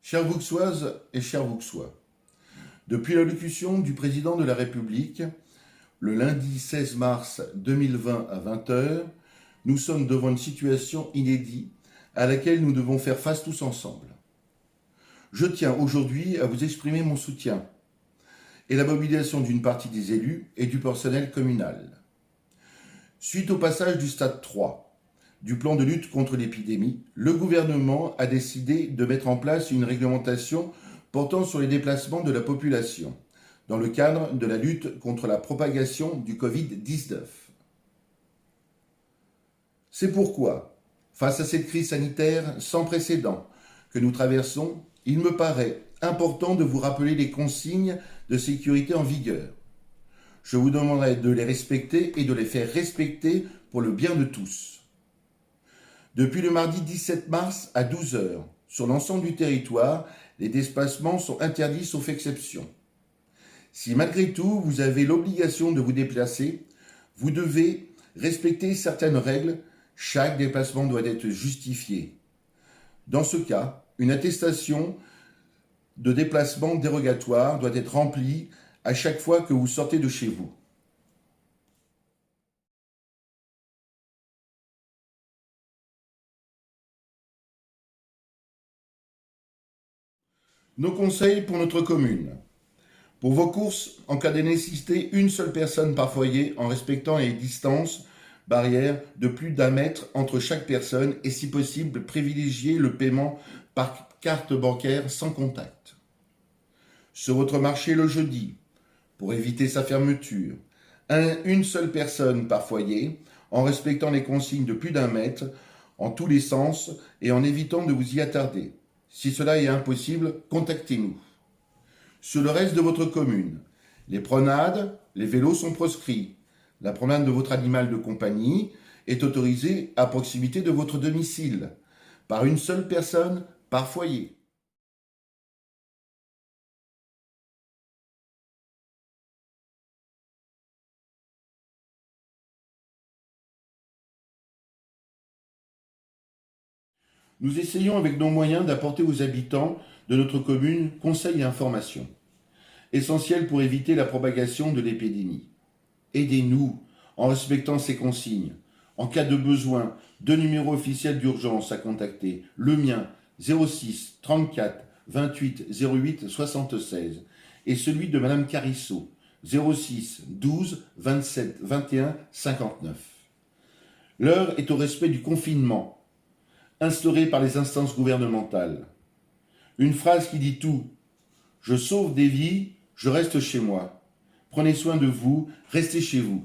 Chères Vauxoises et chers Vauxois, depuis l'allocution du président de la République, le lundi 16 mars 2020 à 20 h, nous sommes devant une situation inédite à laquelle nous devons faire face tous ensemble. Je tiens aujourd'hui à vous exprimer mon soutien et la mobilisation d'une partie des élus et du personnel communal. Suite au passage du stade 3 du plan de lutte contre l'épidémie, le gouvernement a décidé de mettre en place une réglementation portant sur les déplacements de la population, dans le cadre de la lutte contre la propagation du Covid-19. C'est pourquoi, face à cette crise sanitaire sans précédent que nous traversons, il me paraît important de vous rappeler les consignes de sécurité en vigueur. Je vous demanderai de les respecter et de les faire respecter pour le bien de tous. Depuis le mardi 17 mars à 12 h, sur l'ensemble du territoire, les déplacements sont interdits sauf exception. Si malgré tout vous avez l'obligation de vous déplacer, vous devez respecter certaines règles. Chaque déplacement doit être justifié. Dans ce cas, une attestation de déplacement dérogatoire doit être remplie à chaque fois que vous sortez de chez vous. Nos conseils pour notre commune. Pour vos courses, en cas de nécessité, une seule personne par foyer en respectant les distances barrières de plus d'1 mètre entre chaque personne et si possible privilégier le paiement par carte bancaire sans contact. Sur votre marché le jeudi, pour éviter sa fermeture, une seule personne par foyer en respectant les consignes de plus d'1 mètre en tous les sens et en évitant de vous y attarder. Si cela est impossible, contactez-nous. Sur le reste de votre commune, les promenades, les vélos sont proscrits. La promenade de votre animal de compagnie est autorisée à proximité de votre domicile, par une seule personne par foyer. Nous essayons avec nos moyens d'apporter aux habitants de notre commune conseils et informations, essentiels pour éviter la propagation de l'épidémie. Aidez-nous en respectant ces consignes. En cas de besoin, 2 numéros officiels d'urgence à contacter. Le mien, 06 34 28 08 76, et celui de Madame Carissot, 06 12 27 21 59. L'heure est au respect du confinement, instauré par les instances gouvernementales. Une phrase qui dit tout. Je sauve des vies, je reste chez moi. Prenez soin de vous, restez chez vous.